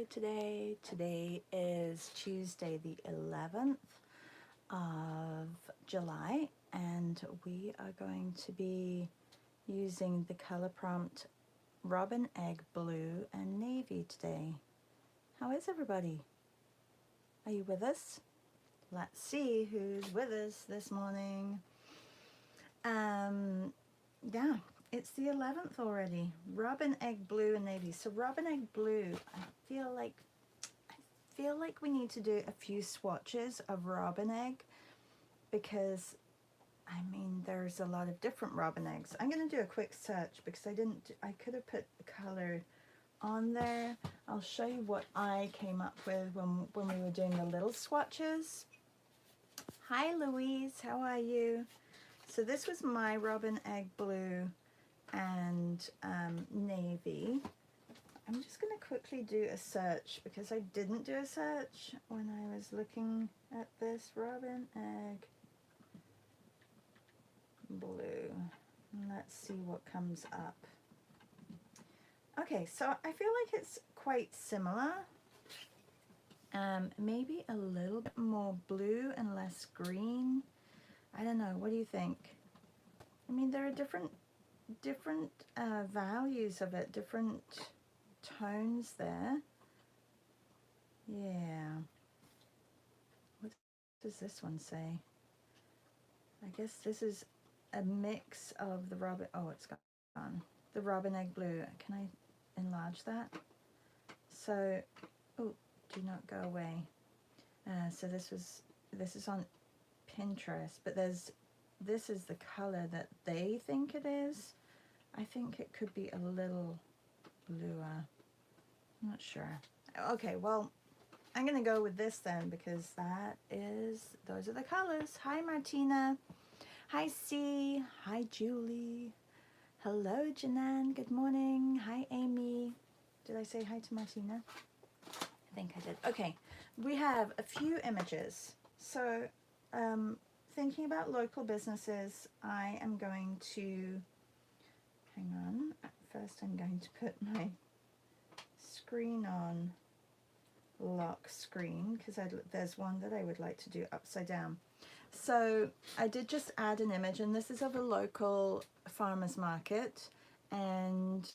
today? Today is Tuesday the 11th of July, and we are going to be using the color prompt Robin Egg Blue and Navy today. How is everybody? Are you with us? Let's see who's with us this morning. Yeah, it's the 11th already. Robin Egg Blue and Navy. So Robin Egg Blue, I feel like we need to do a few swatches of Robin Egg because I mean there's a lot of different Robin Eggs. I'm going to do a quick search because I could have put the color on there. I'll show you what I came up with when we were doing the little swatches. Hi Louise, how are you? So this was my Robin Egg Blue and Navy. I'm just going to quickly do a search because I didn't do a search when I was looking at this Robin Egg Blue. Let's see what comes up. Okay, so I feel like it's quite similar. Maybe a little bit more blue and less green. I don't know, what do you think? I mean, there are different values of it, different tones there. Yeah. What does this one say? I guess this is a mix of the Robin, oh, it's gone. The Robin Egg Blue. Can I enlarge that? So, oh, do not go away. So this is on Pinterest, but this is the color that they think it is. I think it could be a little bluer. I'm not sure. Okay, well, I'm gonna go with this then because those are the colors. Hi Martina. Hi C. Hi Julie. Hello Janan. Good morning. Hi Amy. Did I say hi to Martina? I think I did. Okay, we have a few images. So thinking about local businesses, I am going to, hang on, first I'm going to put my screen on lock screen because there's one that I would like to do upside down. So I did just add an image, and this is of a local farmer's market and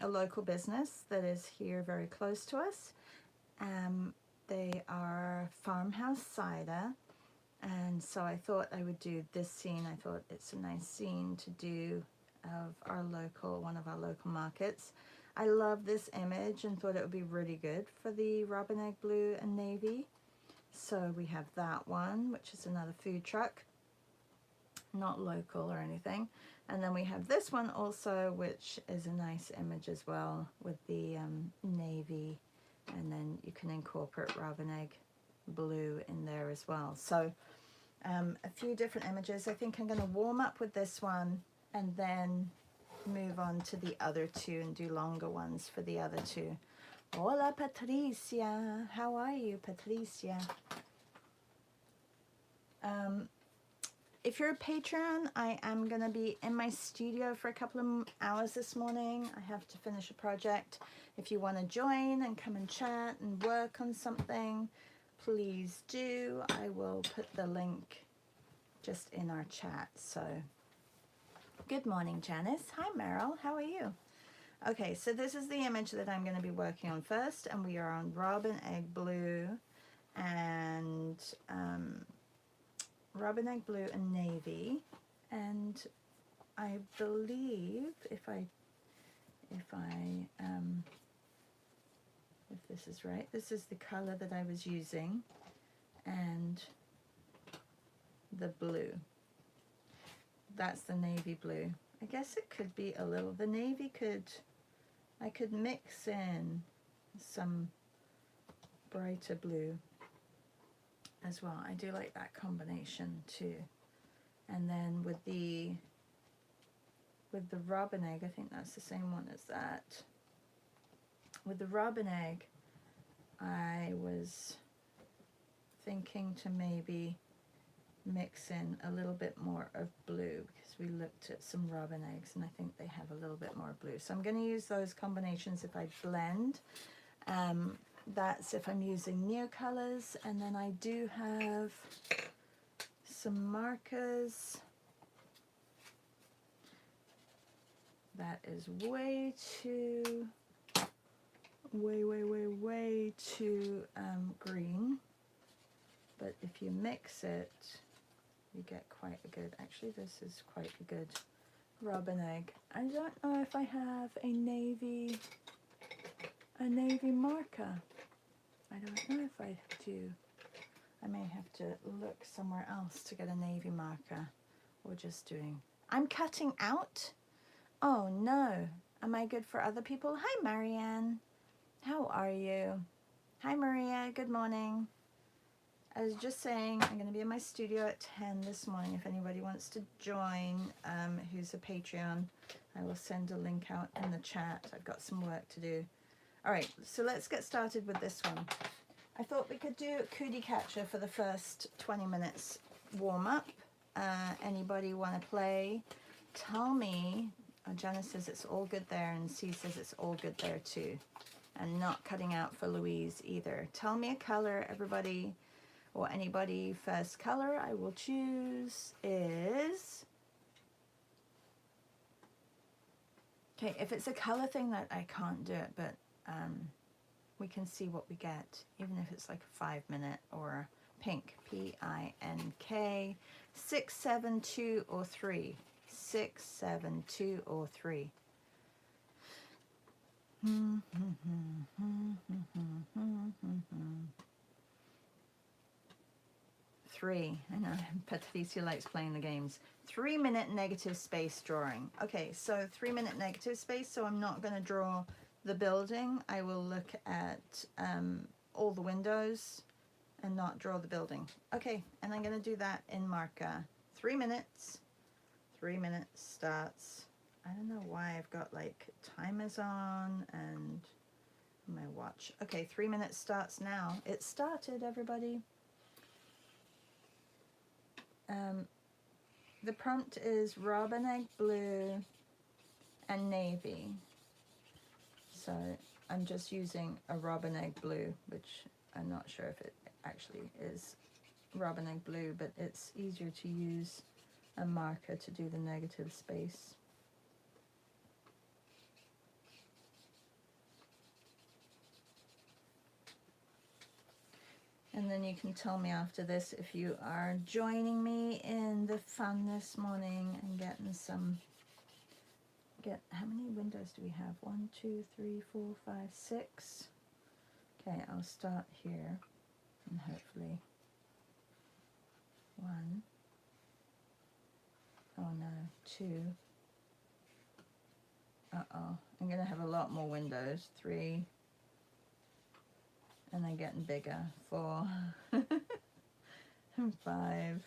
a local business that is here very close to us. They are Farmhouse Cider, and so I thought I would do this scene. I thought it's a nice scene to do of one of our local markets. I love this image and thought it would be really good for the Robin Egg Blue and Navy. So we have that one, which is another food truck, not local or anything. And then we have this one also, which is a nice image as well with the navy, and then you can incorporate Robin Egg Blue in there as well. So a few different images. I think I'm going to warm up with this one and then move on to the other two and do longer ones for the other two. Hola Patricia, how are you Patricia? If you're a patron, I am going to be in my studio for a couple of hours this morning. I have to finish a project. If you want to join and come and chat and work on something, please do. I will put the link just in our chat. So good morning Janice. Hi Meryl, how are you? Okay, so this is the image that I'm going to be working on first, and we are on Robin Egg Blue and Robin Egg Blue and Navy. And I believe if this is right, this is the color that I was using, and the blue. That's the navy blue. I guess it could be a little, the navy I could mix in some brighter blue as well. I do like that combination too. And then with the Robin Egg, I think that's the same one as that. With the Robin Egg, I was thinking to maybe mix in a little bit more of blue because we looked at some Robin Eggs and I think they have a little bit more blue. So I'm going to use those combinations if I blend That's if I'm using Neocolors. And then I do have some markers. That is way too green, but if you mix it you get quite a good, actually this is quite a good robin egg. I don't know if I have a navy marker. I don't know if I do. I may have to look somewhere else to get a navy marker, or just doing, I'm cutting out. Oh no, am I good for other people? Hi Marianne, how are you? Hi Maria, good morning. I was just saying I'm going to be in my studio at 10 this morning. If anybody wants to join, who's a Patreon, I will send a link out in the chat. I've got some work to do. All right, so let's get started with this one. I thought we could do Cootie Catcher for the first 20 minutes warm up. Anybody want to play? Tell me. Janice says it's all good there, and C says it's all good there too. And not cutting out for Louise either. Tell me a color, everybody, or anybody. First color I will choose is, okay, if it's a color thing that I can't do it, but we can see what we get, even if it's like a 5-minute, or pink, P-I-N-K, 6, 7, 2, or 3. 6, 7, 2, or 3. 3. I know, Patricia likes playing the games. 3-minute negative space drawing. Okay, so 3-minute negative space, so I'm not going to draw the building. I will look at all the windows and not draw the building. Okay, and I'm going to do that in marker. 3 minutes. 3 minutes starts. I don't know why I've got like timers on and my watch. Okay, 3 minutes starts now. It started, everybody. The prompt is robin egg blue and navy. So I'm just using a robin egg blue, which I'm not sure if it actually is robin egg blue, but it's easier to use a marker to do the negative space. And then you can tell me after this if you are joining me in the fun this morning and getting some, how many windows do we have? 1, 2, 3, 4, 5, 6. Okay, I'll start here and hopefully 1. Oh no, 2. Uh-oh, I'm going to have a lot more windows. 3. And then getting bigger. 4. 5.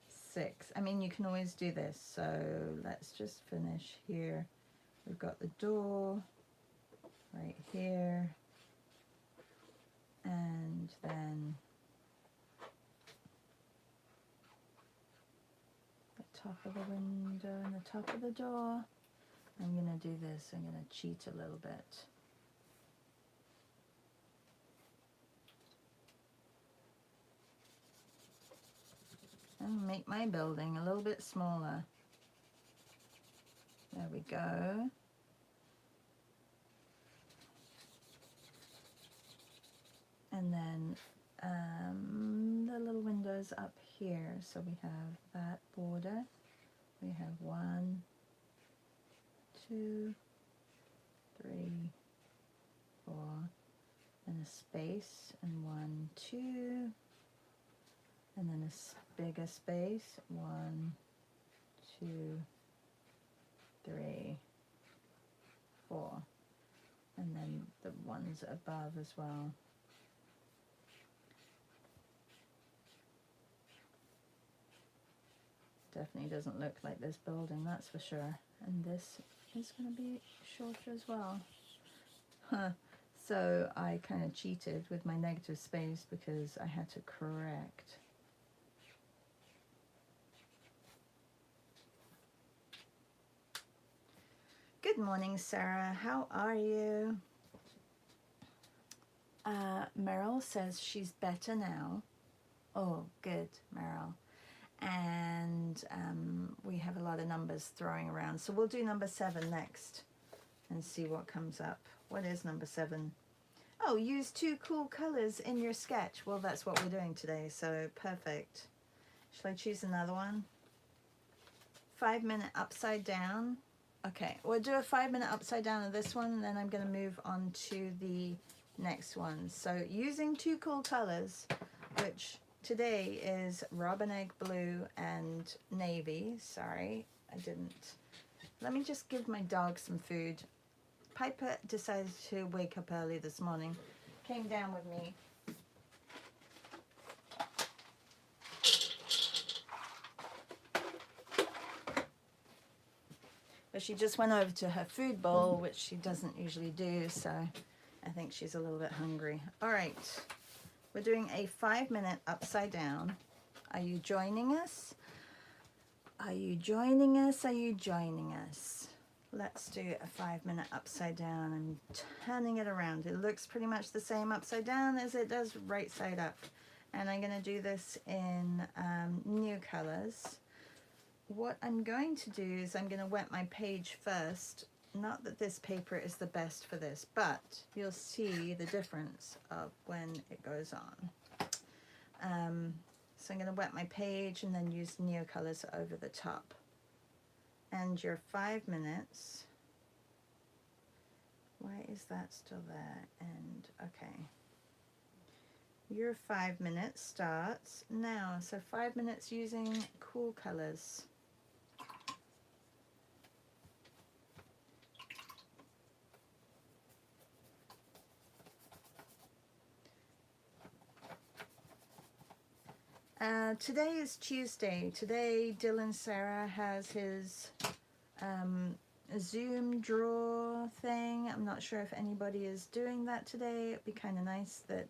6. I mean, you can always do this. So let's just finish here. We've got the door right here. And then the top of the window and the top of the door. I'm going to do this. I'm going to cheat a little bit. And make my building a little bit smaller. There we go. And then the little windows up here. So we have that border. We have 1, 2, 3, 4, and a space, and 1, 2, and then a bigger space, 1, 2, 3, 4, and then the ones above as well. Definitely doesn't look like this building, that's for sure. And this is going to be shorter as well. So I kind of cheated with my negative space because I had to correct. Good morning, Sarah. How are you? Meryl says she's better now. Oh, good, Meryl. And we have a lot of numbers throwing around. So we'll do number 7 next and see what comes up. What is number 7? Oh, use 2 cool colors in your sketch. Well, that's what we're doing today, so perfect. Shall I choose another one? 5-minute upside down. Okay, we'll do a 5-minute upside down of this one, and then I'm going to move on to the next one. So using 2 cool colors, which today is robin egg blue and navy. Sorry, I didn't. Let me just give my dog some food. Piper decided to wake up early this morning, came down with me. But she just went over to her food bowl, which she doesn't usually do, so I think she's a little bit hungry. All right, we're doing a 5-minute upside down. Are you joining us? Are you joining us? Are you joining us? Let's do a 5-minute upside down. I'm turning it around. It looks pretty much the same upside down as it does right side up. And I'm going to do this in new colors. What I'm going to do is I'm going to wet my page first. Not that this paper is the best for this, but you'll see the difference of when it goes on. So I'm going to wet my page and then use Neocolors over the top. And your 5 minutes, why is that still there? And okay, your 5 minutes starts now. So 5 minutes using cool colors. Today is Tuesday. Today Dylan Sarah has his Zoom draw thing. I'm not sure if anybody is doing that today. It'd be kind of nice that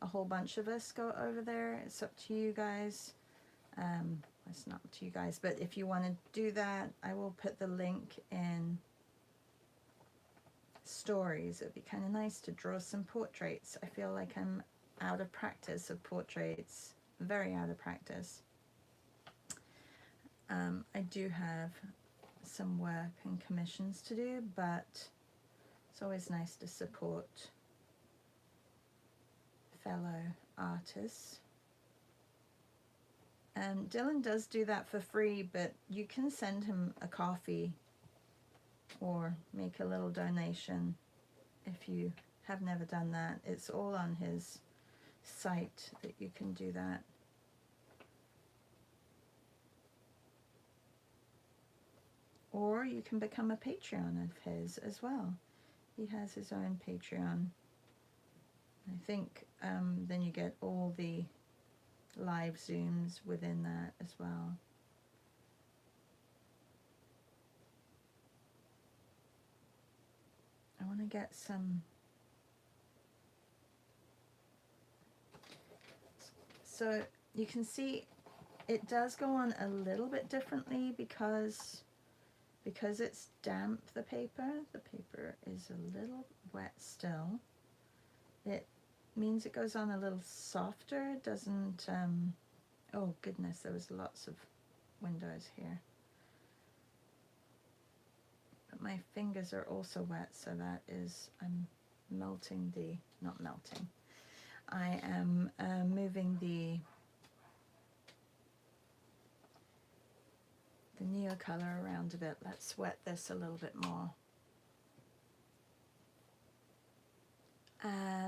a whole bunch of us go over there. It's up to you guys. It's not up to you guys, but if you want to do that, I will put the link in stories. It'd be kind of nice to draw some portraits. I feel like I'm out of practice of portraits. Very out of practice. I do have some work and commissions to do, but it's always nice to support fellow artists. Dylan does do that for free, but you can send him a coffee or make a little donation if you have never done that. It's all on his site that you can do that. Or you can become a Patreon of his as well. He has his own Patreon. I think then you get all the live Zooms within that as well. I want to get some. So you can see it does go on a little bit differently because it's damp, the paper is a little wet still. It means it goes on a little softer. It doesn't, oh goodness, there was lots of windows here. But my fingers are also wet, so that is, I'm melting the, not melting. I am moving the Neocolor around a bit. Let's wet this a little bit more.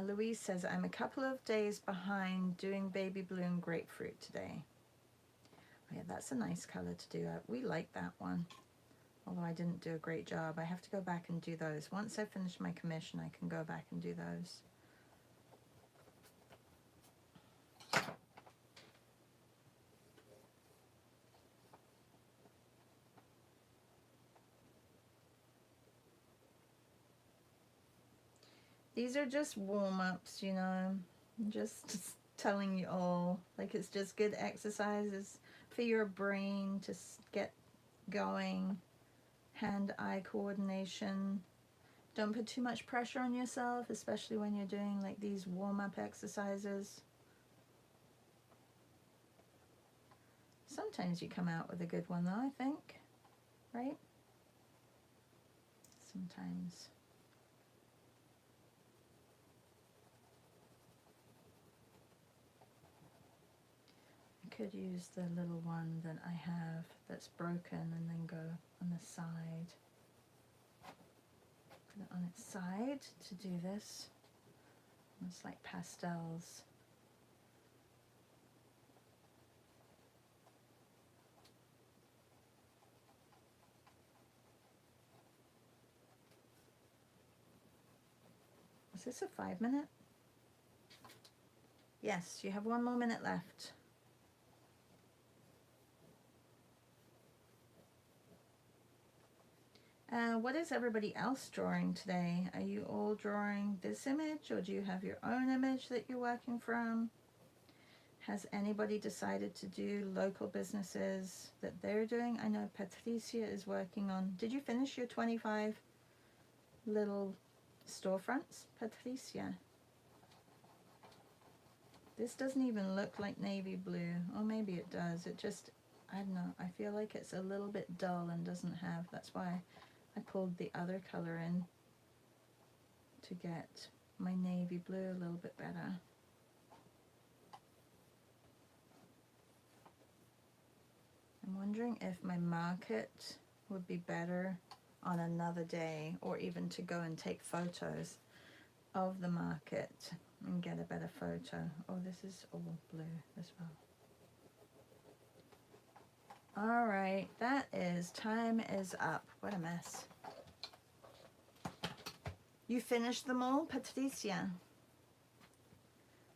Louise says, I'm a couple of days behind doing Baby Blue and Grapefruit today. Oh yeah, that's a nice color to do. We like that one, although I didn't do a great job. I have to go back and do those. Once I finish my commission, I can go back and do those. These are just warm-ups, you know, just telling you all, like it's just good exercises for your brain to get going, hand-eye coordination. Don't put too much pressure on yourself, especially when you're doing like these warm-up exercises. Sometimes you come out with a good one though, I think, right? Sometimes. I could use the little one that I have that's broken and then go on the side. Put it on its side to do this. It's like pastels. Is this a 5 minute? Yes, you have 1 more minute left. What is everybody else drawing today? Are you all drawing this image, or do you have your own image that you're working from? Has anybody decided to do local businesses that they're doing? I know Patricia is working on, did you finish your 25 little storefronts, Patricia? This doesn't even look like navy blue, or maybe it does. It just, I don't know, I feel like it's a little bit dull and doesn't have, that's why I pulled the other color in to get my navy blue a little bit better. I'm wondering if my market would be better on another day, or even to go and take photos of the market and get a better photo. Oh, this is all blue as well. All right, that is, time is up. What a mess. You finished them all, Patricia?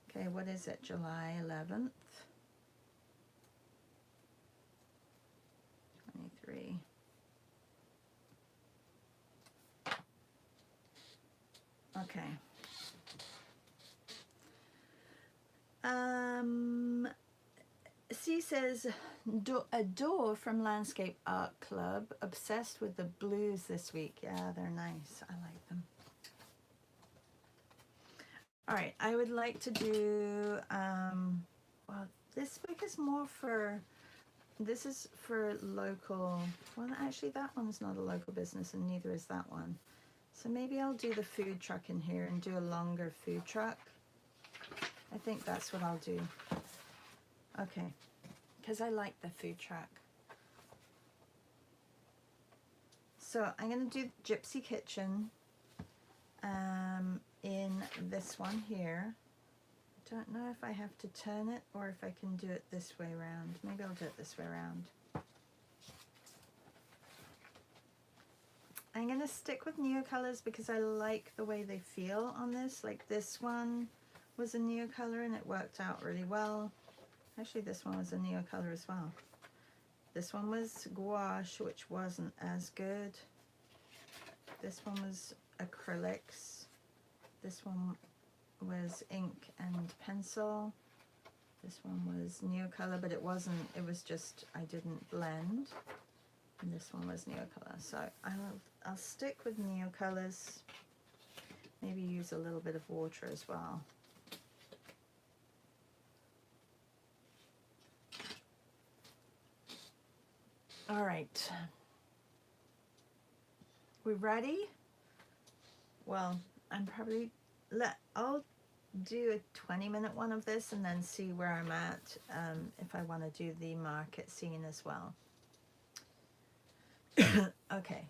Okay, what is it, July 11th? 23. Okay. C says, a door from Landscape Art Club, obsessed with the blues this week. Yeah, they're nice. I like them. All right, I would like to do, well, this week is more for, this is for local, well, actually that one's not a local business and neither is that one. So maybe I'll do the food truck in here and do a longer food truck. I think that's what I'll do. Okay, because I like the food truck. So I'm going to do Gypsy Kitchen in this one here. I don't know if I have to turn it or if I can do it this way around. Maybe I'll do it this way around. I'm going to stick with Neocolors because I like the way they feel on this. Like this one was a Neocolor and it worked out really well. Actually, this one was a Neocolor as well. This one was gouache, which wasn't as good. This one was acrylics. This one was ink and pencil. This one was Neocolor, but it wasn't, it was just, I didn't blend. And this one was Neocolor. So I'll stick with Neocolors. Maybe use a little bit of water as well. All right. We ready? Well, I'm probably, I'll do a 20-minute one of this and then see where I'm at if I want to do the market scene as well. Okay,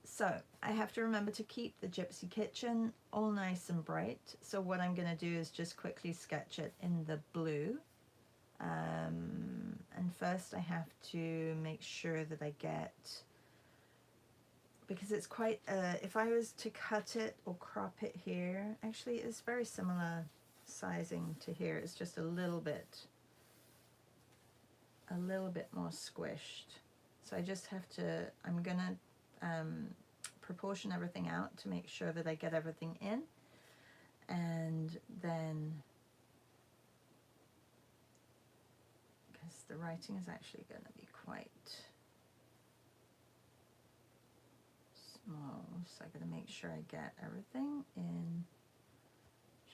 so I have to remember to keep the Gypsy Kitchen all nice and bright. So what I'm going to do is just quickly sketch it in the blue. And first I have to make sure that I get, because it's quite, if I was to cut it or crop it here, actually it's very similar sizing to here. It's just a little bit more squished. So I just have to, I'm gonna proportion everything out to make sure that I get everything in, and then, because the writing is actually going to be quite, Oh, so I gotta make sure I get everything in.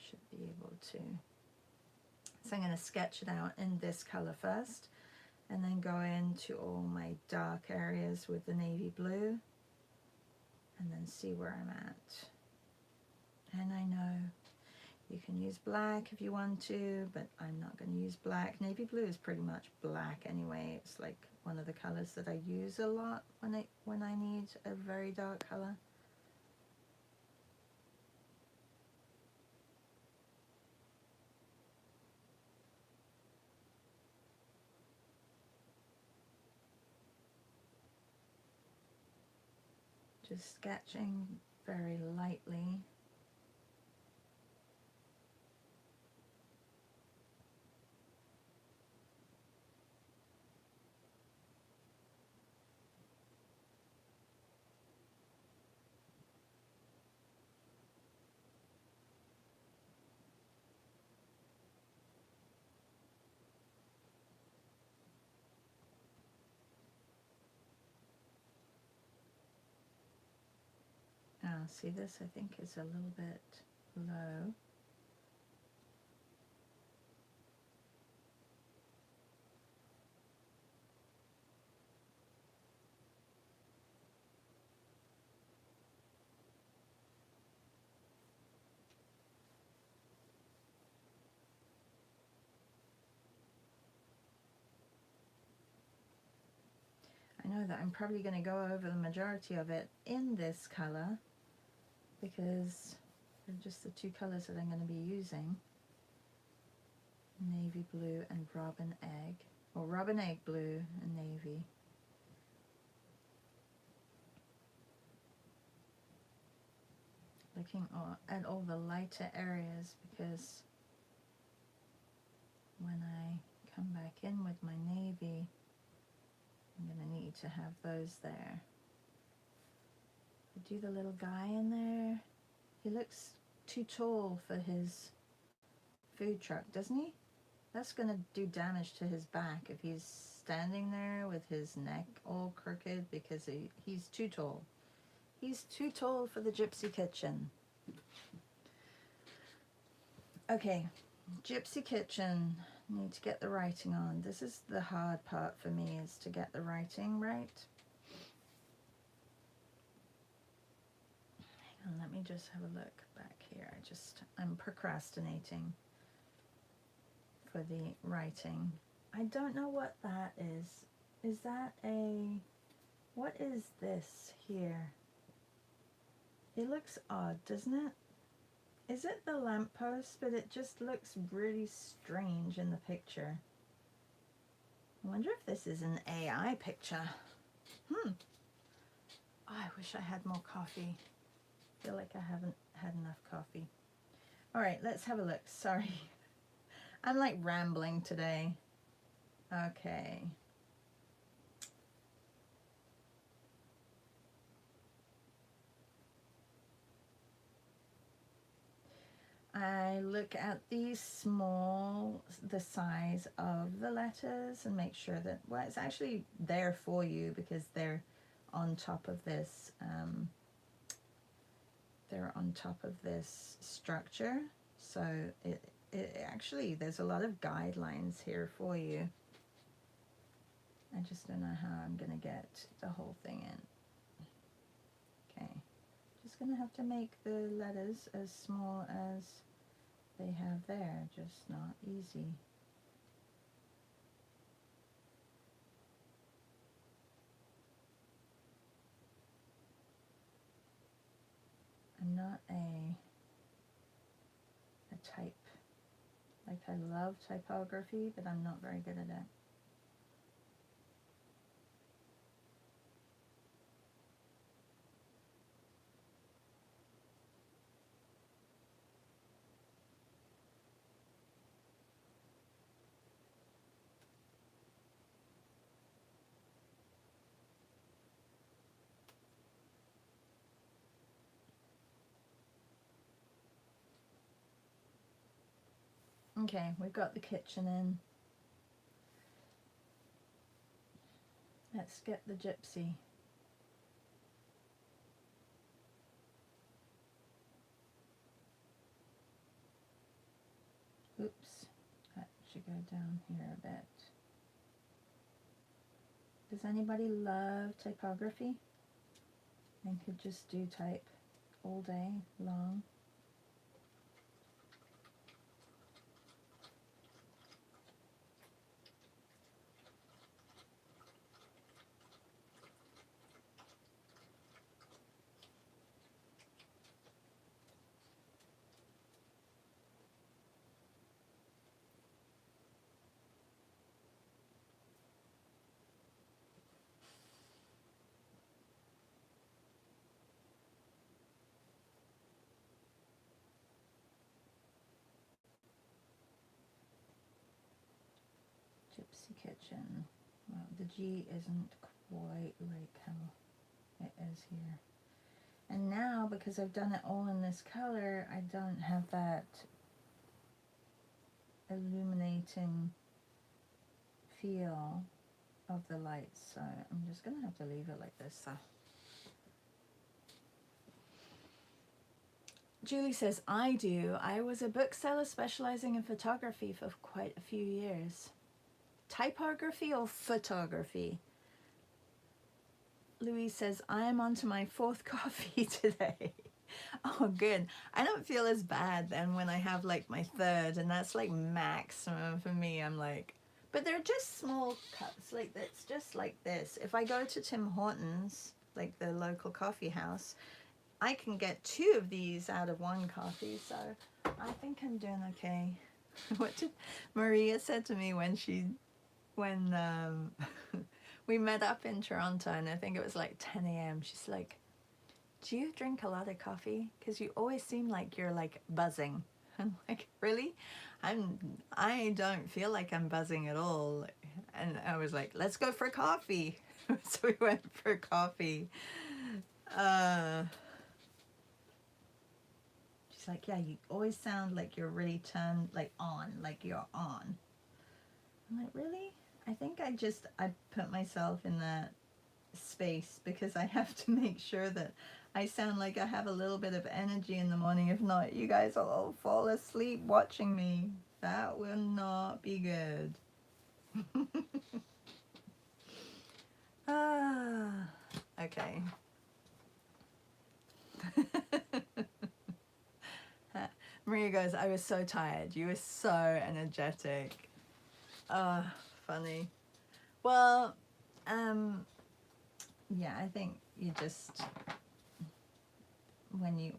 Should be able to. So I'm gonna sketch it out in this color first, and then go into all my dark areas with the navy blue, and then see where I'm at. And I know you can use black if you want to, but I'm not going to use black. Navy blue is pretty much black anyway. It's like one of the colors that I use a lot when I need a very dark color. Just sketching very lightly. See, this I think is a little bit low. I know that I'm probably going to go over the majority of it in this color because they're just the two colors that I'm going to be using. Navy blue and robin egg, or robin egg blue and navy. Looking at all the lighter areas, because when I come back in with my navy, I'm going to need to have those there. I do the little guy in there. He looks too tall for his food truck, doesn't he? That's going to do damage to his back if he's standing there with his neck all crooked because he's too tall. He's too tall for the Gypsy Kitchen. Okay, Gypsy Kitchen. Need to get the writing on. This is the hard part for me, is to get the writing right. Hang on, let me just have a look back here. I'm procrastinating for the writing. I don't know what that is. Is that what is this here? It looks odd, doesn't it? Is it the lamppost? But it just looks really strange in the picture. I wonder if this is an AI picture. Oh, I wish I had more coffee. I feel like I haven't had enough coffee. All right, let's have a look. Sorry. I'm like rambling today. Okay. I look at the size of the letters and make sure that, well, it's actually there for you because they're on top of this, structure. So it actually, there's a lot of guidelines here for you. I just don't know how I'm gonna get the whole thing in. Okay, just gonna have to make the letters as small as they have there, just not easy. I'm not a type. Like, I love typography, but I'm not very good at it. Okay, we've got the kitchen in. Let's get the gypsy. Oops, that should go down here a bit. Does anybody love typography and could just do type all day long? Gypsy Kitchen. Well, the G isn't quite like how it is here. And now, because I've done it all in this color, I don't have that illuminating feel of the lights. So I'm just going to have to leave it like this. So. Julie says, I do. I was a bookseller specializing in photography for quite a few years. Typography or photography? Louise says, I am on to my 4th coffee today. Oh, good. I don't feel as bad then when I have like my 3rd, and that's like maximum for me. I'm like, but they're just small cups. Like, it's just like this. If I go to Tim Hortons, like the local coffee house, I can get 2 of these out of 1 coffee. So I think I'm doing okay. What did Maria said to me when we met up in Toronto, and I think it was like 10 a.m. She's like, do you drink a lot of coffee? Because you always seem like you're like buzzing. I'm like, really? I don't feel like I'm buzzing at all. And I was like, let's go for coffee. So we went for coffee. She's like, yeah, you always sound like you're really turned like on, like you're on. I'm like, really? I think I put myself in that space because I have to make sure that I sound like I have a little bit of energy in the morning. If not, you guys will all fall asleep watching me. That will not be good. Okay. Maria goes, I was so tired. You were so energetic. Funny. Well, yeah, I think you just, when you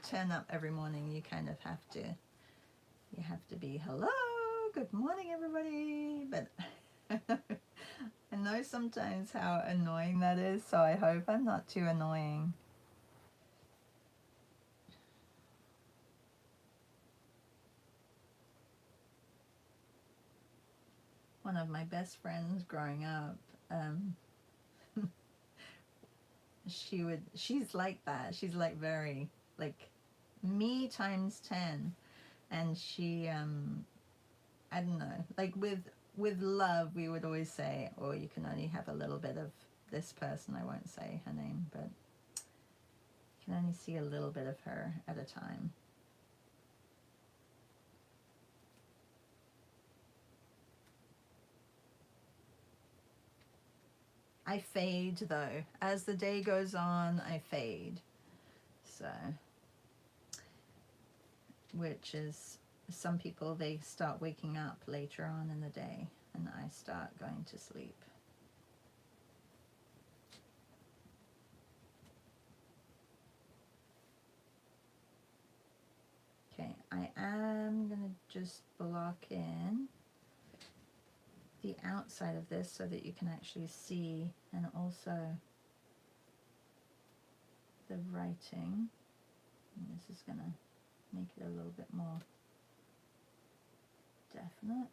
turn up every morning, you kind of have to be, hello, good morning, everybody. But I know sometimes how annoying that is, so I hope I'm not too annoying. One of my best friends growing up, she's like that. She's like very, like me times 10. And she, I don't know, like with love, we would always say, oh, you can only have a little bit of this person. I won't say her name, but you can only see a little bit of her at a time. I fade though. As the day goes on, I fade. So, which is, some people, they start waking up later on in the day, and I start going to sleep. Okay, I am gonna just block in the outside of this so that you can actually see, and also the writing. And this is gonna make it a little bit more definite.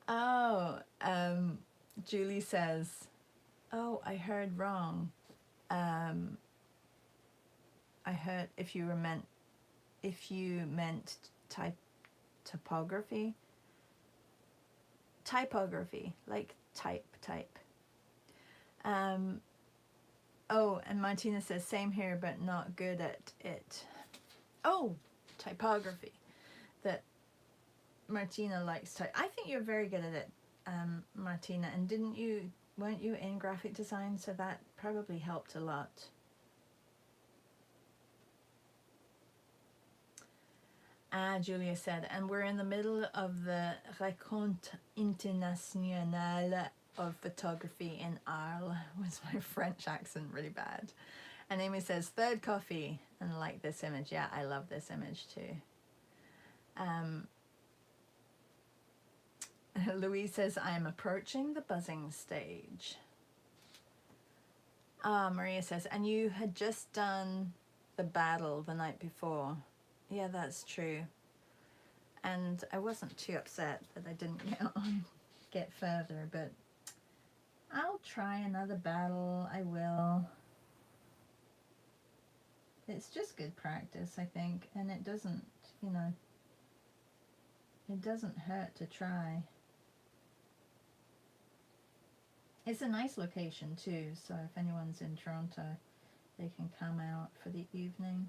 Oh, Julie says, oh, I heard wrong. I heard if you meant typography, like type. Oh, and Martina says, same here, but not good at it. Oh, typography. That Martina likes type. I think you're very good at it, Martina. And weren't you in graphic design? So that probably helped a lot. Julia said, and we're in the middle of the Rencontre Internationale of Photography in Arles. Was my French accent really bad? And Amy says, third coffee. And I like this image. Yeah, I love this image too. Louise says, I am approaching the buzzing stage. Maria says, and you had just done the battle the night before. Yeah, that's true. And I wasn't too upset that I didn't get further, but I'll try another battle. I will. It's just good practice, I think, and it doesn't, it doesn't hurt to try. It's a nice location too, so if anyone's in Toronto, they can come out for the evening.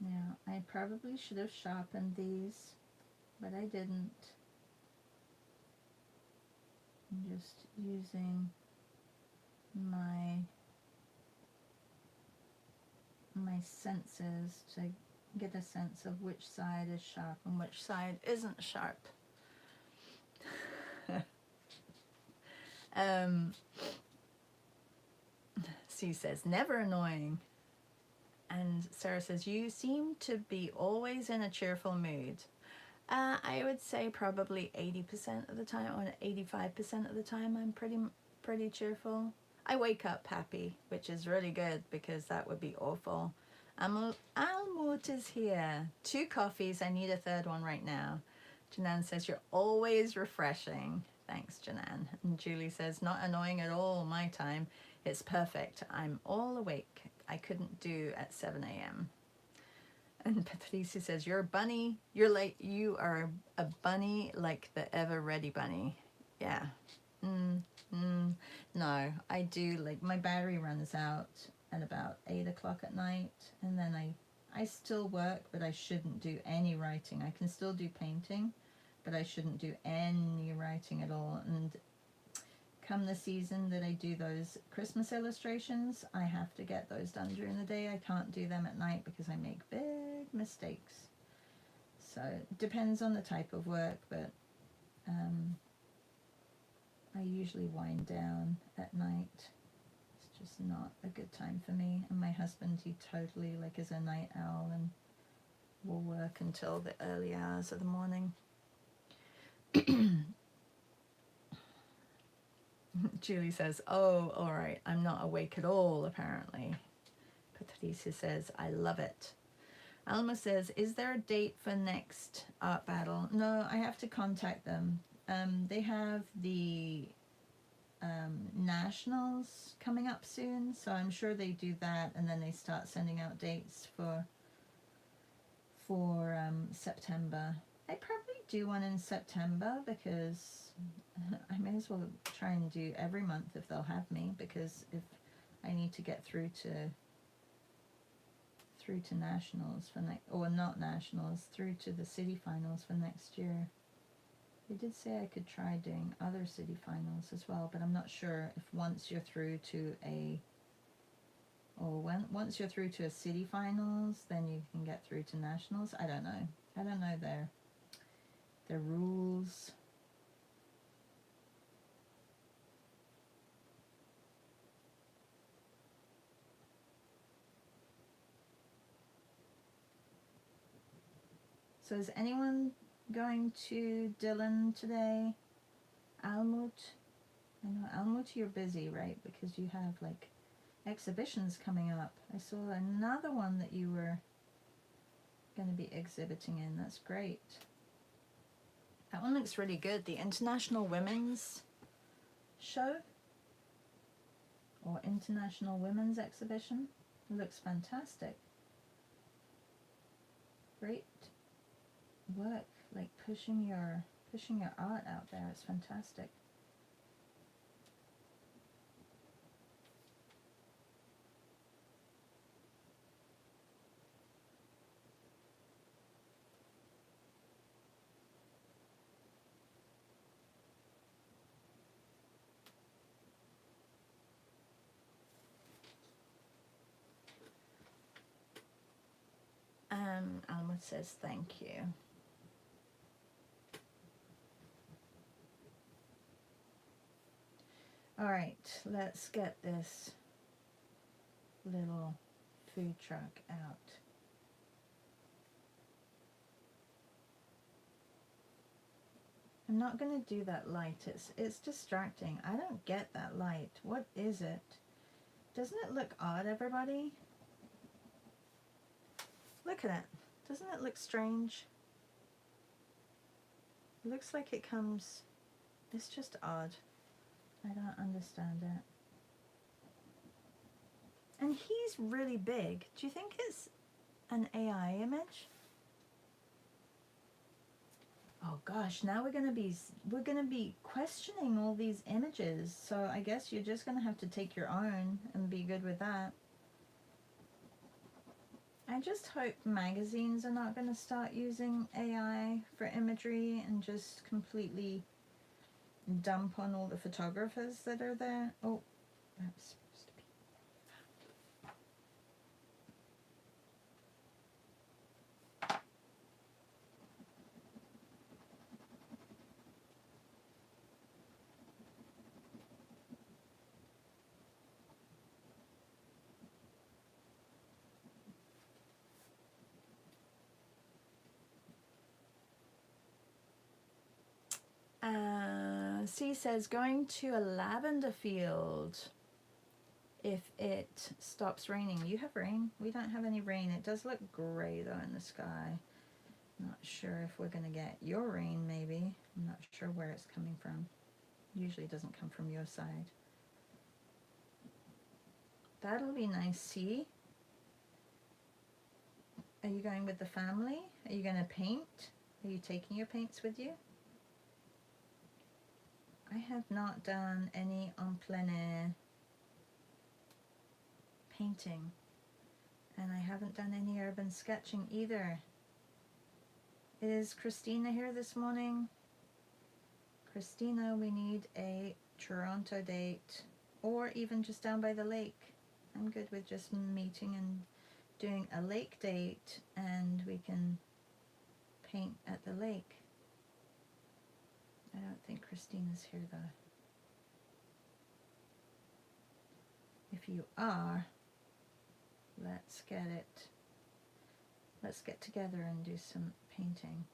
Now, I probably should have sharpened these, but I didn't. I'm just using my senses to get a sense of which side is sharp and which side isn't sharp. Sue says, never annoying. And Sarah says, you seem to be always in a cheerful mood. I would say probably 80% of the time, or 85% of the time, I'm pretty cheerful. I wake up happy, which is really good because that would be awful. Almut is here. 2 coffees. I need a third one right now. Janan says, you're always refreshing. Thanks, Janan. And Julie says, not annoying at all my time. It's perfect. I'm all awake. I couldn't do at 7 a.m. And Patricia says, you're a bunny. You are a bunny like the ever ready bunny. Yeah. No, I do, like, my battery runs out at about 8 o'clock at night, and then I still work, but I shouldn't do any writing. I can still do painting, but I shouldn't do any writing at all. And come the season that I do those Christmas illustrations, I have to get those done during the day. I can't do them at night because I make big mistakes. So it depends on the type of work, but I usually wind down at night. It's just not a good time for me. And my husband, he totally is a night owl and will work until the early hours of the morning. Julie says, oh, all right, I'm not awake at all, apparently. Patricia says, I love it. Alma says, is there a date for next art battle? No, I have to contact them. They have the nationals coming up soon, so I'm sure they do that, and then they start sending out dates for September. I probably do one in September because I may as well try and do every month if they'll have me, because if I need to get through to nationals for not nationals, through to the city finals for next year. They did say I could try doing other city finals as well, but I'm not sure if once you're through to once you're through to a city finals, then you can get through to nationals. I don't know. I don't know their rules. So is anyone going to Dylan today? Almut? I know, Almut, you're busy, right? Because you have exhibitions coming up. I saw another one that you were going to be exhibiting in. That's great. That one looks really good. The International Women's Show or International Women's Exhibition. It looks fantastic. Great work, like pushing your art out there. It's fantastic. Alma says thank you. All right, let's get this little food truck out. I'm not going to do that light. It's distracting. I don't get that light. What is it? Doesn't it look odd, everybody? Look at it. Doesn't it look strange? It looks like it comes... It's just odd. I don't understand it. And he's really big. Do you think it's an AI image? Oh gosh, now we're gonna be questioning all these images. So I guess you're just gonna have to take your own and be good with that. I just hope magazines are not gonna start using AI for imagery and just completely dump on all the photographers that are there. Oh, that's supposed to be. C says going to a lavender field if it stops raining. You have rain? We don't have any rain. It does look gray though in the sky. Not sure if we're going to get your rain maybe. I'm not sure where it's coming from. Usually it doesn't come from your side. That'll be nice. See? Are you going with the family? Are you going to paint? Are you taking your paints with you? I have not done any en plein air painting, and I haven't done any urban sketching either. Is Christina here this morning? Christina, we need a Toronto date, or even just down by the lake. I'm good with just meeting and doing a lake date, and we can paint at the lake. I don't think Christina's here though. If you are, let's get together and do some painting.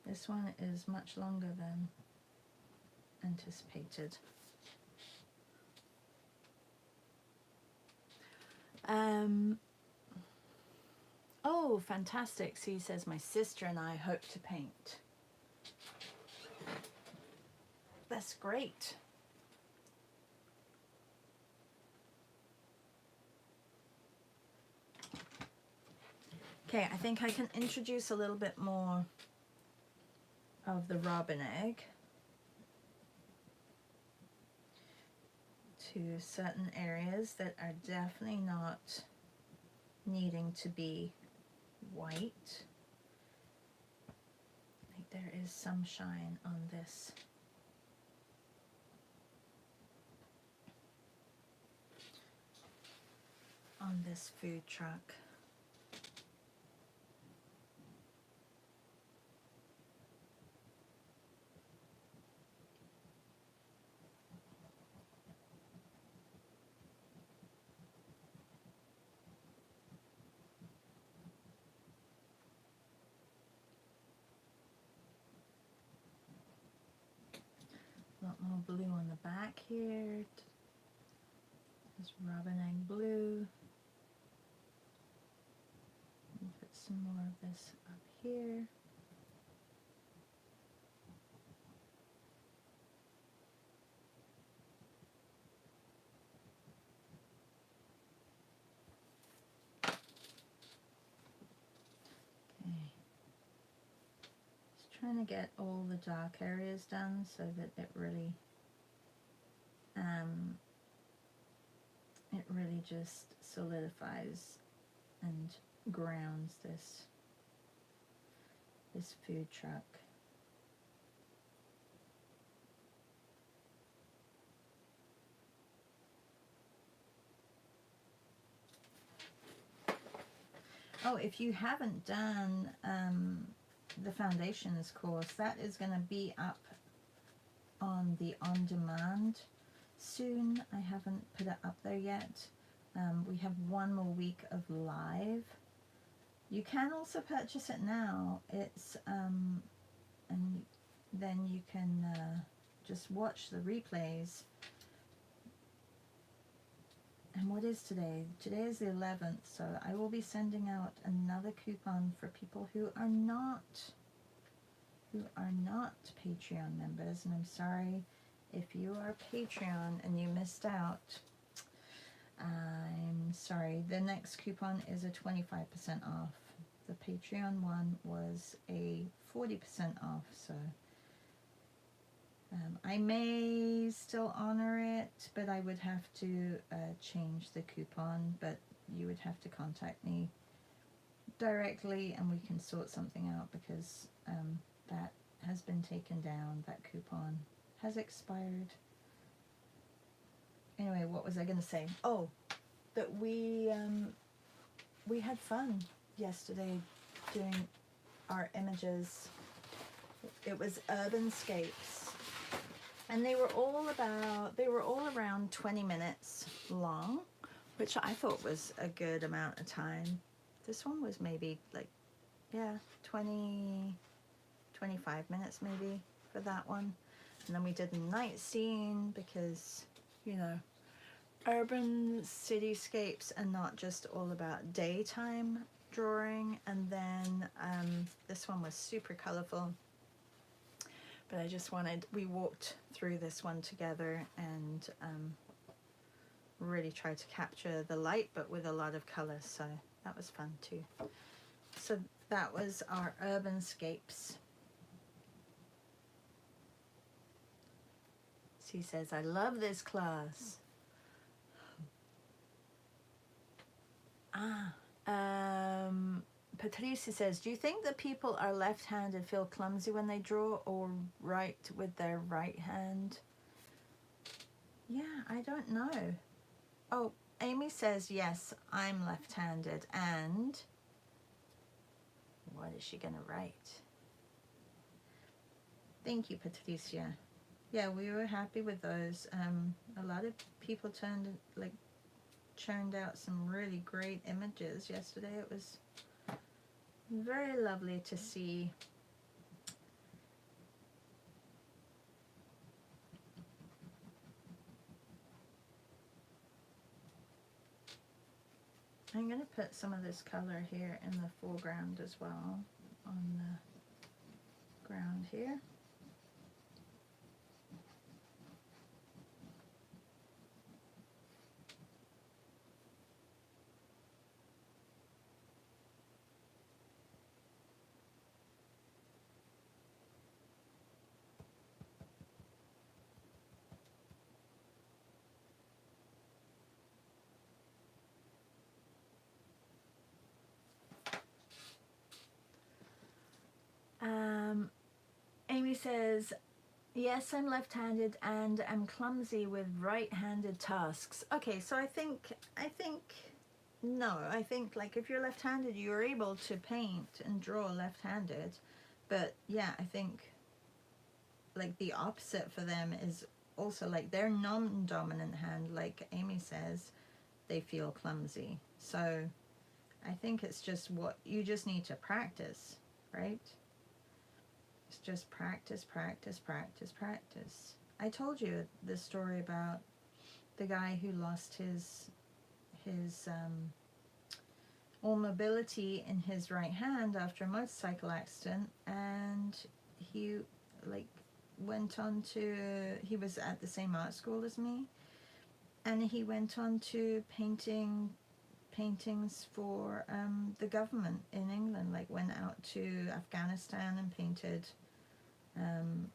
This one is much longer than anticipated. Oh, fantastic. So he says, my sister and I hope to paint. That's great. Okay, I think I can introduce a little bit more of the robin egg to certain areas that are definitely not needing to be white. Like there is some shine on this. On this food truck. A lot more blue on the back here. There's robin egg blue. Put some more of this up here. Okay. Just trying to get all the dark areas done so that it really just solidifies and grounds this food truck. Oh, if you haven't done the foundations course, that is going to be up on the on-demand soon. I haven't put it up there yet. We have one more week of live. You can also purchase it now. It's and then you can just watch the replays. And what is today? Today is the 11th, so I will be sending out another coupon for people who are not Patreon members. And I'm sorry if you are Patreon and you missed out. I'm sorry. The next coupon is a 25% off. The Patreon one was a 40% off, so I may still honor it, but I would have to change the coupon, but you would have to contact me directly and we can sort something out, because that has been taken down. That coupon has expired. Anyway, what was I going to say? Oh, that we had fun yesterday doing our images. It was Urbanscapes, and they were all around 20 minutes long, which I thought was a good amount of time. This one was maybe like, yeah, 20, 25 minutes maybe for that one. And then we did a night scene because, you know, urban cityscapes are not just all about daytime drawing. And then this one was super colorful, but I just wanted, we walked through this one together and really tried to capture the light, but with a lot of color, so that was fun too. So that was our Urbanscapes. She says, I love this class. Patricia says, do you think that people are left-handed feel clumsy when they draw, or write with their right hand? Yeah, I don't know. Oh, Amy says, yes, I'm left-handed. And what is she going to write? Thank you, Patricia. Yeah, we were happy with those. A lot of people churned out some really great images yesterday. It was very lovely to see. I'm going to put some of this color here in the foreground as well, on the ground here. Amy says, yes, I'm left-handed and am clumsy with right-handed tasks. Okay, so I think no, I think like if you're left-handed, you're able to paint and draw left-handed, but yeah, I think like the opposite for them is also like their non-dominant hand, like Amy says, they feel clumsy. So I think it's just what you just need to practice, right? It's just practice, practice, practice, practice. I told you the story about the guy who lost his all mobility in his right hand after a motorcycle accident, and he like went on to, he was at the same art school as me, and he went on to painting paintings for the government in England, like went out to Afghanistan and painted um,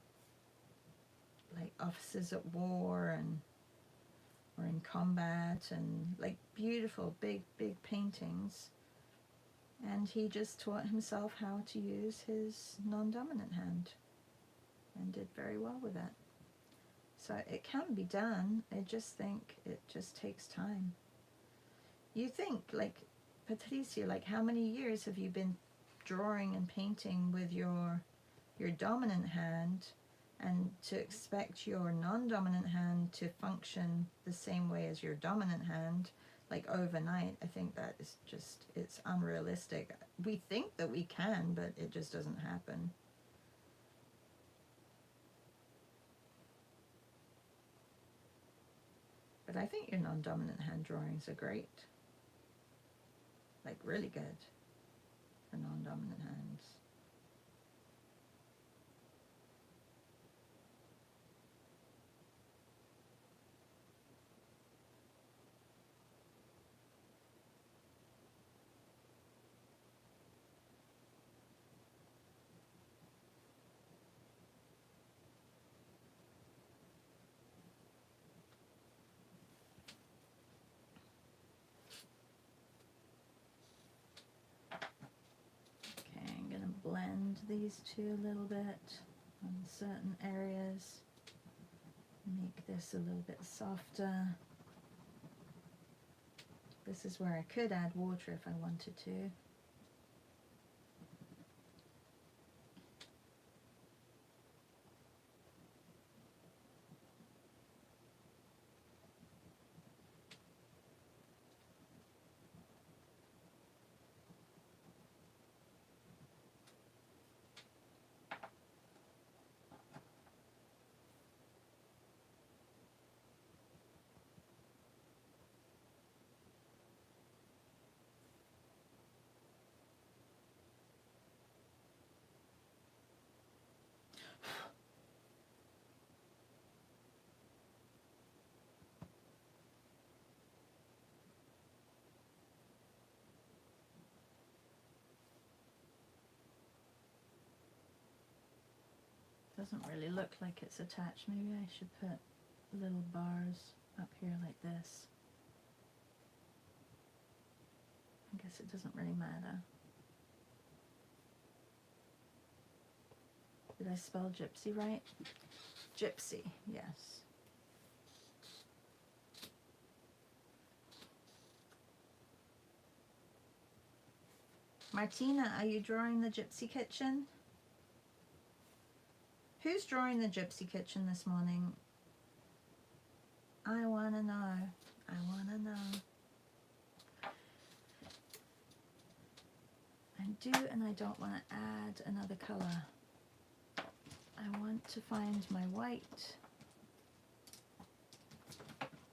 like officers at war and or in combat, and like beautiful big paintings. And he just taught himself how to use his non-dominant hand and did very well with it. So it can be done. I just think it just takes time. You think, like, Patricia, like, how many years have you been drawing and painting with your dominant hand, and to expect your non-dominant hand to function the same way as your dominant hand, like overnight, I think that is just, it's unrealistic. We think that we can, but it just doesn't happen. But I think your non-dominant hand drawings are great. Like really good for non-dominant hands. Okay, I'm gonna blend these two a little bit on certain areas. Make this a little bit softer. This is where I could add water if I wanted to. Doesn't really look like it's attached. Maybe I should put little bars up here like this. I guess it doesn't really matter. Did I spell gypsy right? Gypsy, yes. Martina, are you drawing the Gypsy Kitchen? Who's drawing the Gypsy Kitchen this morning? I want to know. I want to know. I do, and I don't want to add another color. I want to find my white.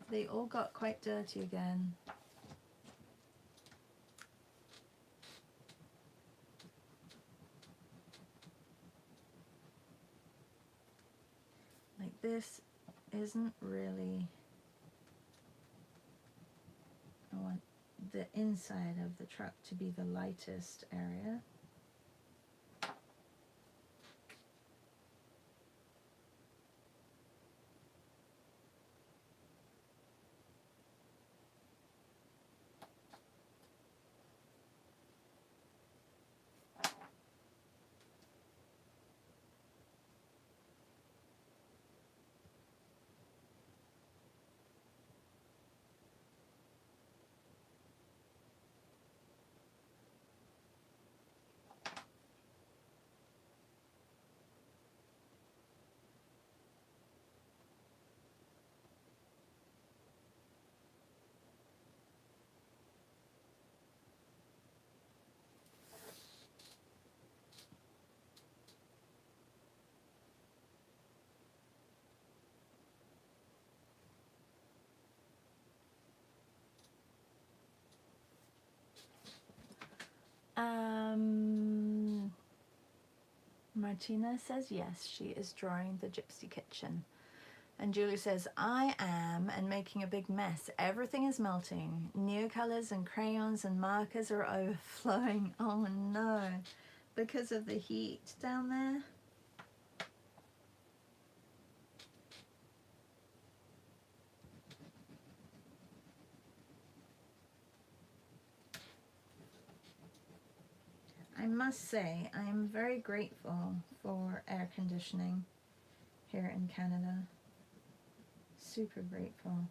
They all got quite dirty again. Like this isn't really, I want the inside of the truck to be the lightest area. Martina says yes, she is drawing the Gypsy Kitchen. And Julie says, I am, and making a big mess. Everything is melting. Neocolors and crayons and markers are overflowing. Oh no, because of the heat down there. I must say, I am very grateful for air conditioning here in Canada. Super grateful.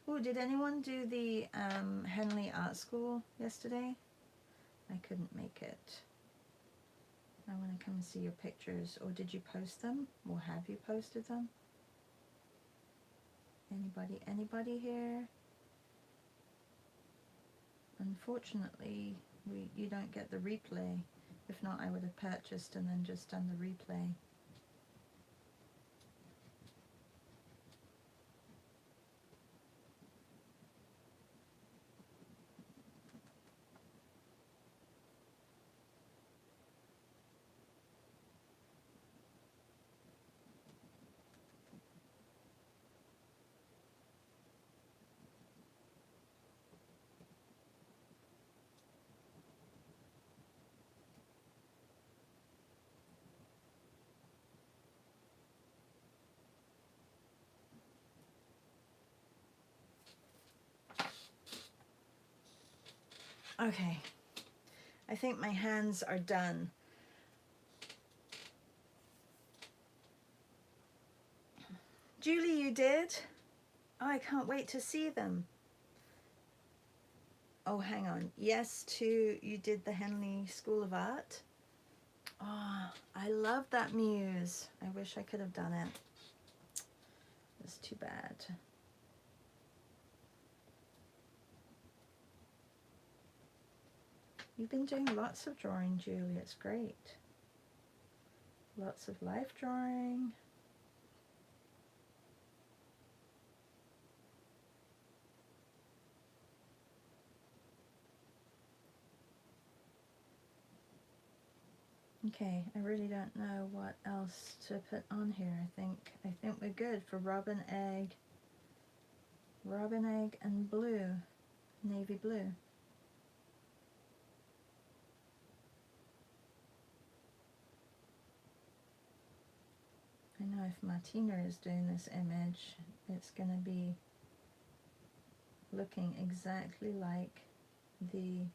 Oh, did anyone do the Henley Art School yesterday? I couldn't make it. I want to come and see your pictures. Or did you post them? Or have you posted them? Anybody here? Unfortunately, you don't get the replay. If not, I would have purchased and then just done the replay. Okay, I think my hands are done. Julie, you did? Oh, I can't wait to see them. Oh, hang on. Yes, to you did the Henley School of Art. Oh, I love that muse. I wish I could have done it. It's too bad. You've been doing lots of drawing, Julie. It's great. Lots of life drawing. Okay, I really don't know what else to put on here. I think we're good for robin egg and blue, navy blue. I know if Martina is doing this image, it's going to be looking exactly like the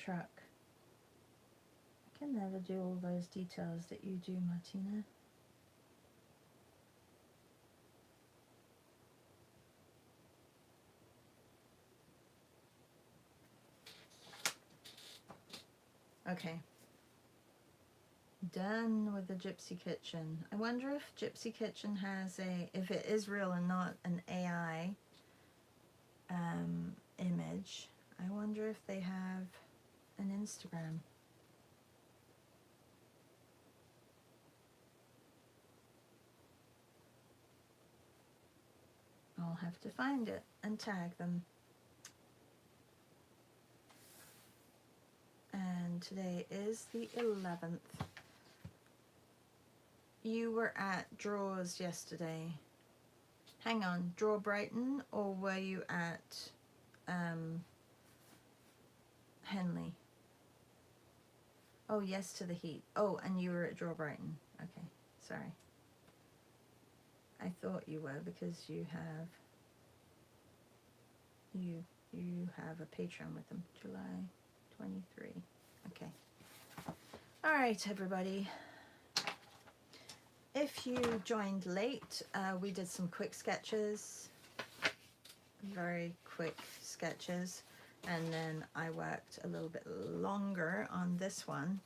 truck. I can never do all those details that you do, Martina. Okay. Done with the Gypsy Kitchen. I wonder if Gypsy Kitchen has if it is real and not an AI image, I wonder if they have an Instagram. I'll have to find it and tag them. And today is the 11th. You were at Draws yesterday. Hang on, Draw Brighton, or were you at Henley? Oh, yes to the heat. Oh, and you were at Draw Brighton. Okay, sorry. I thought you were because you have a Patreon with them, July 23. Okay. All right, everybody. If you joined late, we did some quick sketches, very quick sketches, and then I worked a little bit longer on this one.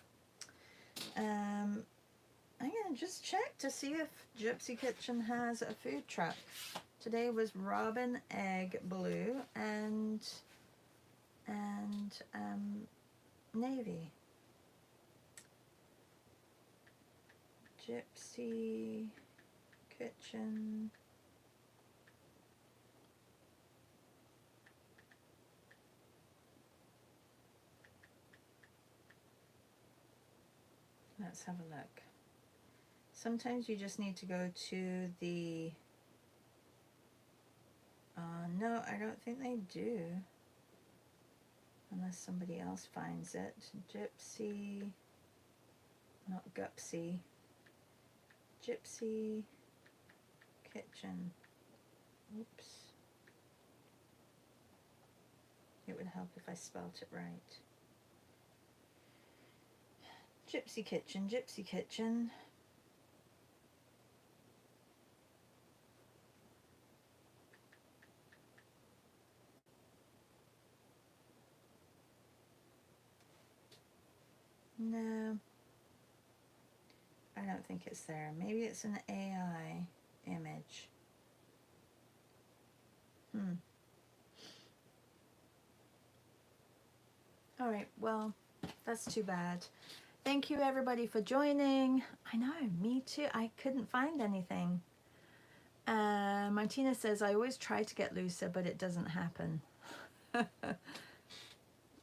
I'm gonna just check to see if Gypsy Kitchen has a food truck. Today was robin egg blue and navy. Gypsy Kitchen. let's have a look. Sometimes you just need to go to the, no, I don't think they do, unless somebody else finds it. Gypsy, not Gupsy, Gypsy Kitchen. Oops. It would help if I spelt it right. Gypsy Kitchen, Gypsy Kitchen. No, I don't think it's there. Maybe it's an AI image. All right, well, that's too bad. Thank you everybody for joining. I know, me too. I couldn't find anything. Martina says, I always try to get looser, but it doesn't happen.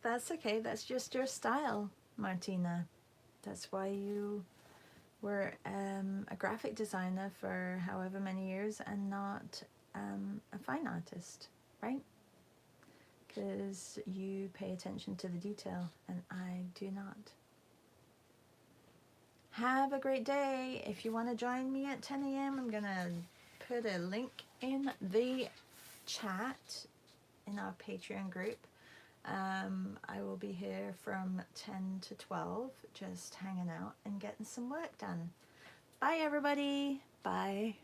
That's okay. That's just your style, Martina. That's why you were a graphic designer for however many years and not a fine artist, right? Because you pay attention to the detail and I do not. Have a great day. If you want to join me at 10 a.m., I'm going to put a link in the chat in our Patreon group. I will be here from 10 to 12, just hanging out and getting some work done. Bye, everybody. Bye.